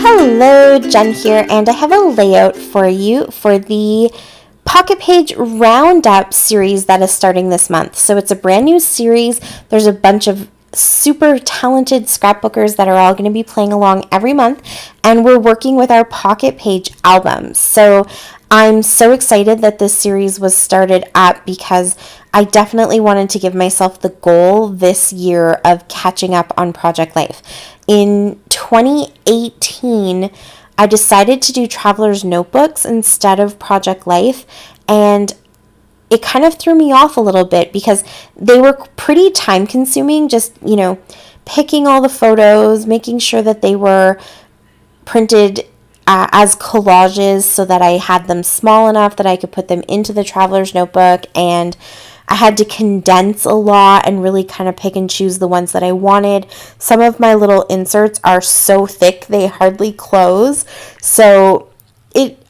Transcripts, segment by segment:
Hello, Jen here, and I have a layout for you for the Pocket Page Roundup series that is starting this month. So it's a brand new series. There's a bunch of super talented scrapbookers that are all going to be playing along every month, and we're working with our Pocket Page albums. So I'm so excited that this series was started up because I definitely wanted to give myself the goal this year of catching up on Project Life. In 2018, I decided to do Traveler's Notebooks instead of Project Life, and it kind of threw me off a little bit because they were pretty time consuming, just, picking all the photos, making sure that they were printed as collages so that I had them small enough that I could put them into the Traveler's Notebook, and I had to condense a lot and really kind of pick and choose the ones that I wanted. Some of my little inserts are so thick they hardly close. So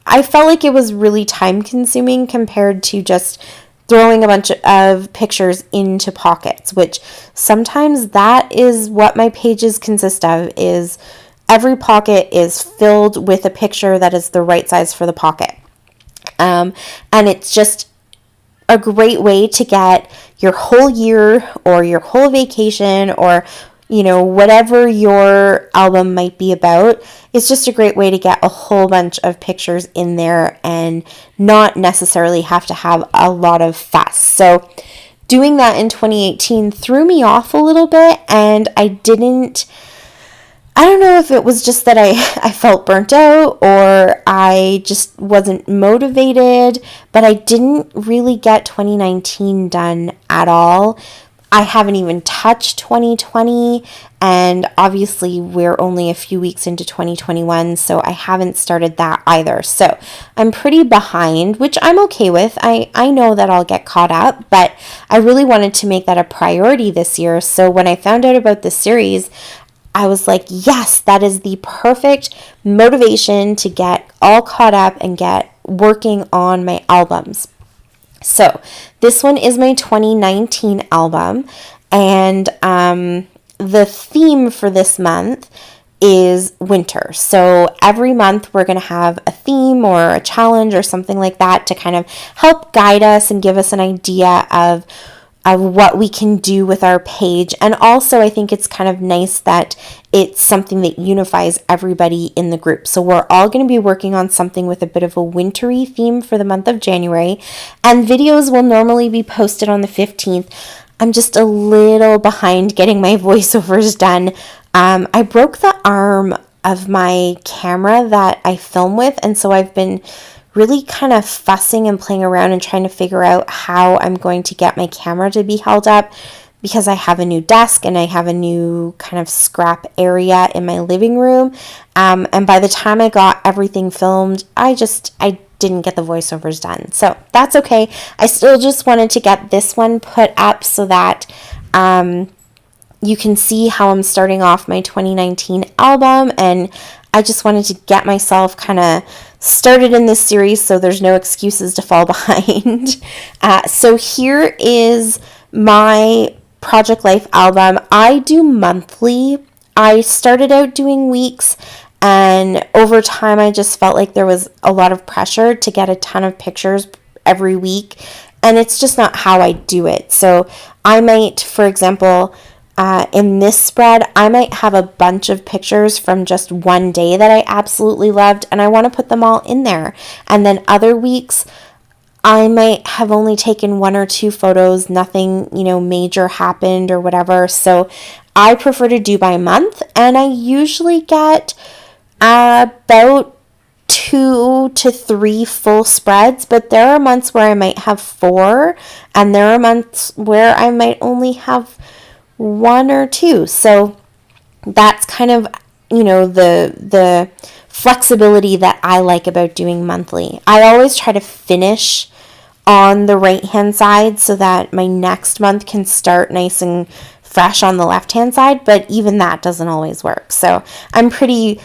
I felt like it was really time consuming compared to just throwing a bunch of pictures into pockets, which sometimes that is what my pages consist of, is every pocket is filled with a picture that is the right size for the pocket. And it's just a great way to get your whole year or your whole vacation or whatever your album might be about. It's just a great way to get a whole bunch of pictures in there and not necessarily have to have a lot of fuss. So doing that in 2018 threw me off a little bit, and I don't know if it was just that I felt burnt out or I just wasn't motivated, but I didn't really get 2019 done at all. I haven't even touched 2020, and obviously we're only a few weeks into 2021, so I haven't started that either. So I'm pretty behind, which I'm okay with. I know that I'll get caught up, but I really wanted to make that a priority this year. So when I found out about this series, I was like, yes, that is the perfect motivation to get all caught up and get working on my albums. So this one is my 2019 album, and the theme for this month is winter. So every month we're going to have a theme or a challenge or something like that to kind of help guide us and give us an idea of what we can do with our page. And also I think it's kind of nice that it's something that unifies everybody in the group. So we're all going to be working on something with a bit of a wintry theme for the month of January, and videos will normally be posted on the 15th. I'm just a little behind getting my voiceovers done. I broke the arm of my camera that I film with, and so I've been really kind of fussing and playing around and trying to figure out how I'm going to get my camera to be held up, because I have a new desk and I have a new kind of scrap area in my living room. And by the time I got everything filmed, I didn't get the voiceovers done. So that's okay. I still just wanted to get this one put up so that you can see how I'm starting off my 2019 album, and I just wanted to get myself kind of started in this series so there's no excuses to fall behind. So here is my Project Life album. I do monthly. I started out doing weeks, and over time I just felt like there was a lot of pressure to get a ton of pictures every week, and it's just not how I do it. So I might, for example, in this spread, I might have a bunch of pictures from just one day that I absolutely loved, and I want to put them all in there. And then other weeks, I might have only taken one or two photos, nothing, major happened or whatever. So I prefer to do by month, and I usually get about 2 to 3 full spreads, but there are months where I might have 4, and there are months where I might only have 1 or 2. So that's kind of, the flexibility that I like about doing monthly. I always try to finish on the right hand side so that my next month can start nice and fresh on the left hand side, but even that doesn't always work. So I'm pretty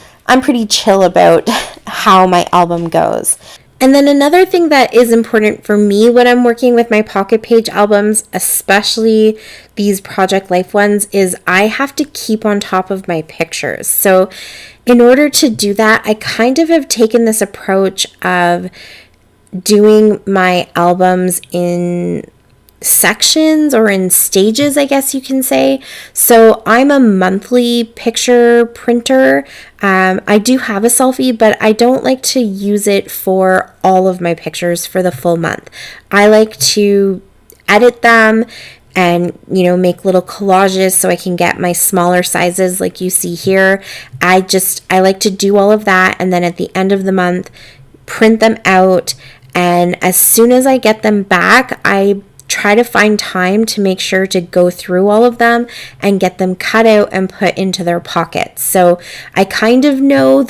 chill about how my album goes. And then another thing that is important for me when I'm working with my pocket page albums, especially these Project Life ones, is I have to keep on top of my pictures. So in order to do that, I kind of have taken this approach of doing my albums in sections or in stages, I guess you can say. So I'm a monthly picture printer. I do have a selfie, but I don't like to use it for all of my pictures for the full month. I like to edit them and, make little collages so I can get my smaller sizes like you see here. I like to do all of that, and then at the end of the month, print them out. And as soon as I get them back, I try to find time to make sure to go through all of them and get them cut out and put into their pockets. So I kind of know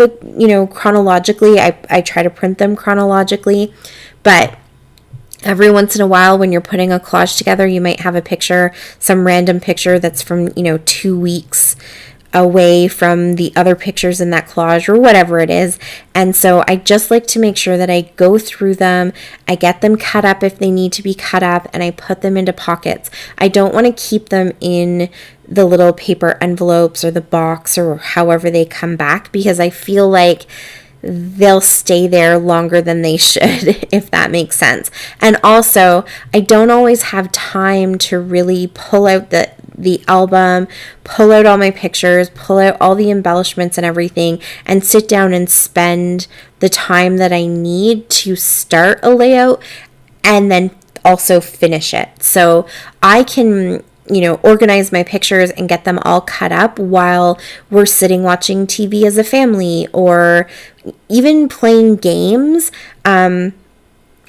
chronologically, I try to print them chronologically, but every once in a while when you're putting a collage together, you might have a picture, some random picture that's from, 2 weeks away from the other pictures in that collage or whatever it is. And so I just like to make sure that I go through them, I get them cut up if they need to be cut up, and I put them into pockets. I don't want to keep them in the little paper envelopes or the box or however they come back, because I feel like they'll stay there longer than they should, if that makes sense. And also, I don't always have time to really pull out the album, pull out all my pictures, pull out all the embellishments and everything, and sit down and spend the time that I need to start a layout and then also finish it. So I can organize my pictures and get them all cut up while we're sitting watching TV as a family, or even playing games.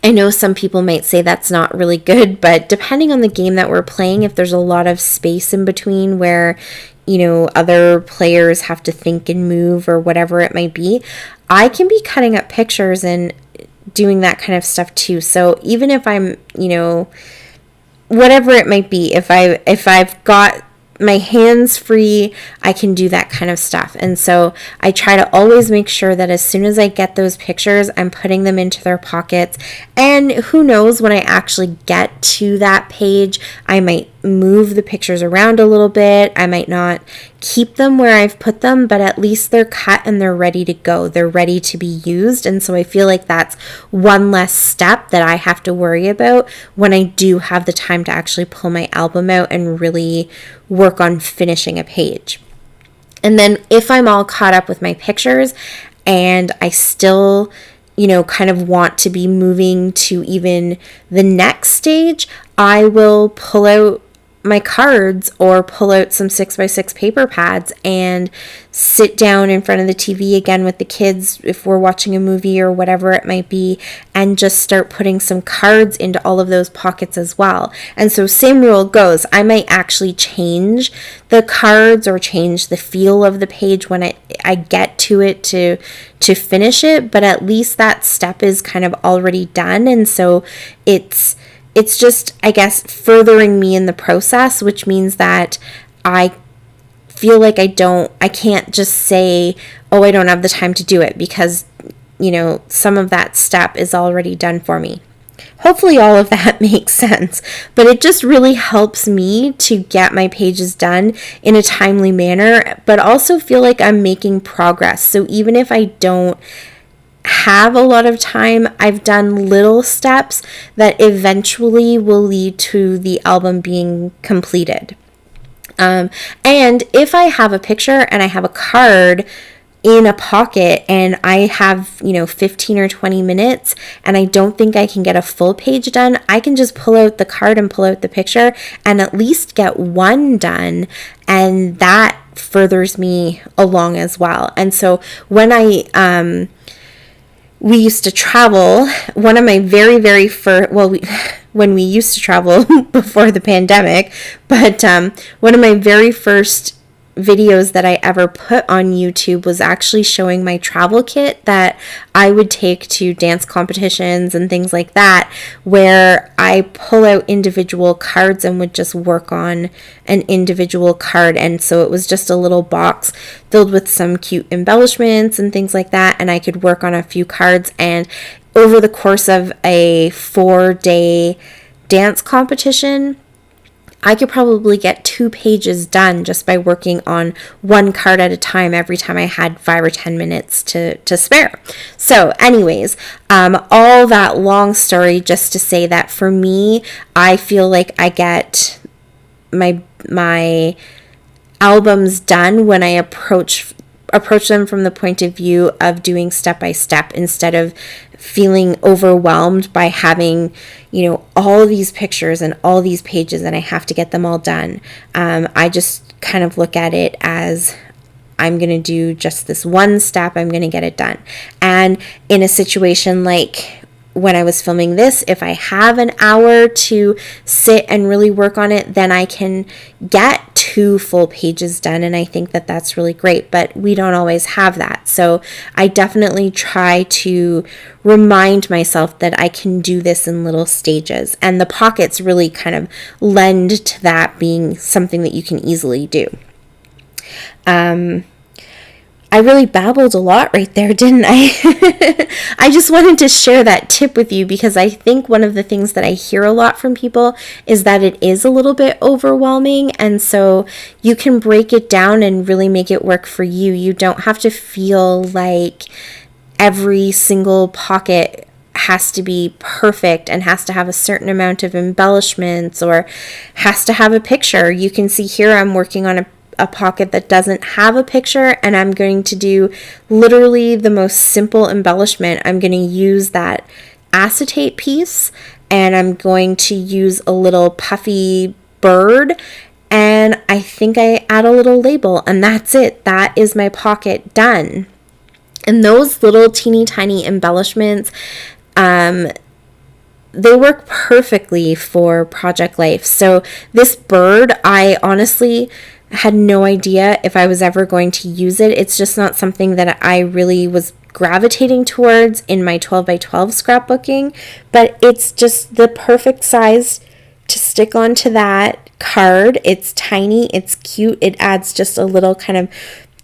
I know some people might say that's not really good, but depending on the game that we're playing, if there's a lot of space in between where, other players have to think and move or whatever it might be, I can be cutting up pictures and doing that kind of stuff too. So even if I'm, whatever it might be, if I've got my hands free, I can do that kind of stuff. And so I try to always make sure that as soon as I get those pictures, I'm putting them into their pockets. And who knows, when I actually get to that page, I might move the pictures around a little bit. I might not keep them where I've put them, but at least they're cut and they're ready to go. They're ready to be used. And so I feel like that's one less step that I have to worry about when I do have the time to actually pull my album out and really work on finishing a page. And then if I'm all caught up with my pictures and I still kind of want to be moving to even the next stage, I will pull out my cards or pull out some 6x6 paper pads and sit down in front of the TV again with the kids if we're watching a movie or whatever it might be, and just start putting some cards into all of those pockets as well. And so same rule goes. I might actually change the cards or change the feel of the page when I get to it to finish it, but at least that step is kind of already done. And so it's just, I guess, furthering me in the process, which means that I feel like I can't just say, oh, I don't have the time to do it, because, some of that step is already done for me. Hopefully all of that makes sense, but it just really helps me to get my pages done in a timely manner, but also feel like I'm making progress. So even if I don't have a lot of time, I've done little steps that eventually will lead to the album being completed. And if I have a picture and I have a card in a pocket and I have 15 or 20 minutes and I don't think I can get a full page done, I can just pull out the card and pull out the picture and at least get one done, and that furthers me along as well. And so when we used to travel, one of my very, very first, when we used to travel before the pandemic, but one of my very first videos that I ever put on YouTube was actually showing my travel kit that I would take to dance competitions and things like that, where I pull out individual cards and would just work on an individual card. And so it was just a little box filled with some cute embellishments and things like that, and I could work on a few cards, and over the course of a 4-day dance competition, I could probably get 2 pages done just by working on one card at a time every time I had 5 or 10 minutes to spare. So anyways, all that long story just to say that for me, I feel like I get my albums done when I approach them from the point of view of doing step by step instead of feeling overwhelmed by having, all of these pictures and all these pages and I have to get them all done. I just kind of look at it as I'm going to do just this one step, I'm going to get it done. And in a situation like when I was filming this, if I have an hour to sit and really work on it, then I can get 2 full pages done. And I think that that's really great, but we don't always have that. So I definitely try to remind myself that I can do this in little stages. And the pockets really kind of lend to that being something that you can easily do. I really babbled a lot right there, didn't I? I just wanted to share that tip with you because I think one of the things that I hear a lot from people is that it is a little bit overwhelming, and so you can break it down and really make it work for you. You don't have to feel like every single pocket has to be perfect and has to have a certain amount of embellishments or has to have a picture. You can see here I'm working on a pocket that doesn't have a picture, and I'm going to do literally the most simple embellishment. I'm going to use that acetate piece, and I'm going to use a little puffy bird, and I think I add a little label, and that's it. That is my pocket done. And those little teeny tiny embellishments, they work perfectly for project life. So this bird, I honestly had no idea if I was ever going to use it. It's just not something that I really was gravitating towards in my 12 by 12 scrapbooking, but it's just the perfect size to stick onto that card. It's tiny, it's cute, it adds just a little kind of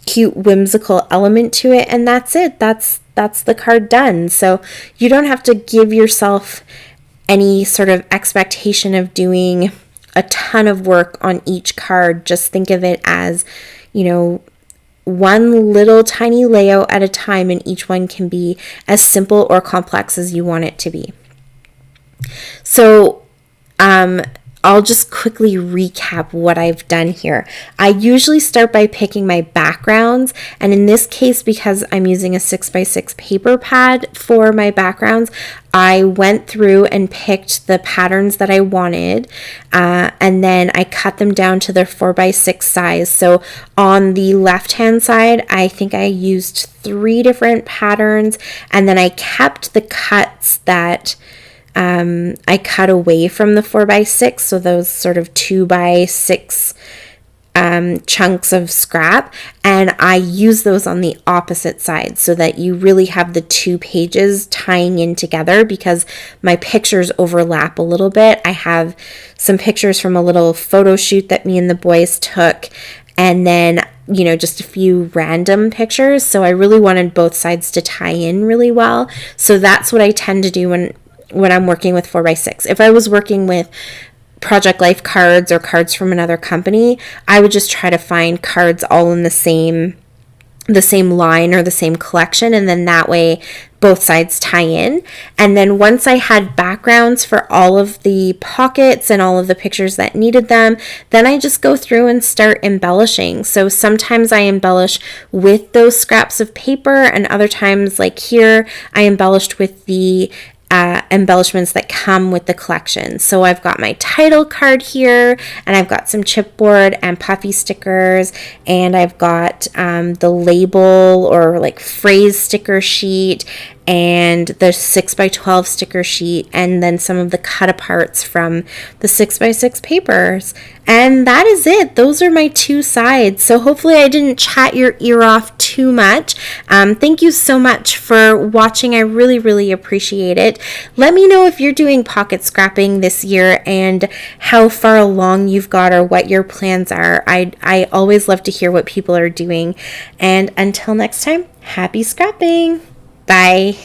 cute whimsical element to it, and that's it. That's the card done. So you don't have to give yourself any sort of expectation of doing a ton of work on each card. Just think of it as, one little tiny layout at a time, and each one can be as simple or complex as you want it to be. So, I'll just quickly recap what I've done here. I usually start by picking my backgrounds, and in this case, because I'm using a 6x6 paper pad for my backgrounds, I went through and picked the patterns that I wanted, and then I cut them down to their 4x6 size. So on the left-hand side, I think I used 3 different patterns, and then I kept the cuts that I cut away from the 4x6, so those sort of 2x6 chunks of scrap, and I use those on the opposite side so that you really have the 2 pages tying in together, because my pictures overlap a little bit. I have some pictures from a little photo shoot that me and the boys took, and then just a few random pictures, so I really wanted both sides to tie in really well. So that's what I tend to do when I'm working with 4x6. If I was working with Project Life cards or cards from another company, I would just try to find cards all in the same line or the same collection, and then that way both sides tie in. And then once I had backgrounds for all of the pockets and all of the pictures that needed them, then I just go through and start embellishing. So sometimes I embellish with those scraps of paper, and other times, like here, I embellished with the embellishments that come with the collection. So I've got my title card here, and I've got some chipboard and puffy stickers, and I've got the label or like phrase sticker sheet, and the 6x12 sticker sheet, and then some of the cut aparts from the 6x6 papers. And that is it. Those are my 2 sides. So hopefully I didn't chat your ear off too much. Thank you so much for watching. I really, really appreciate it. Let me know if you're doing pocket scrapping this year and how far along you've got or what your plans are. I always love to hear what people are doing. And until next time, happy scrapping. Bye.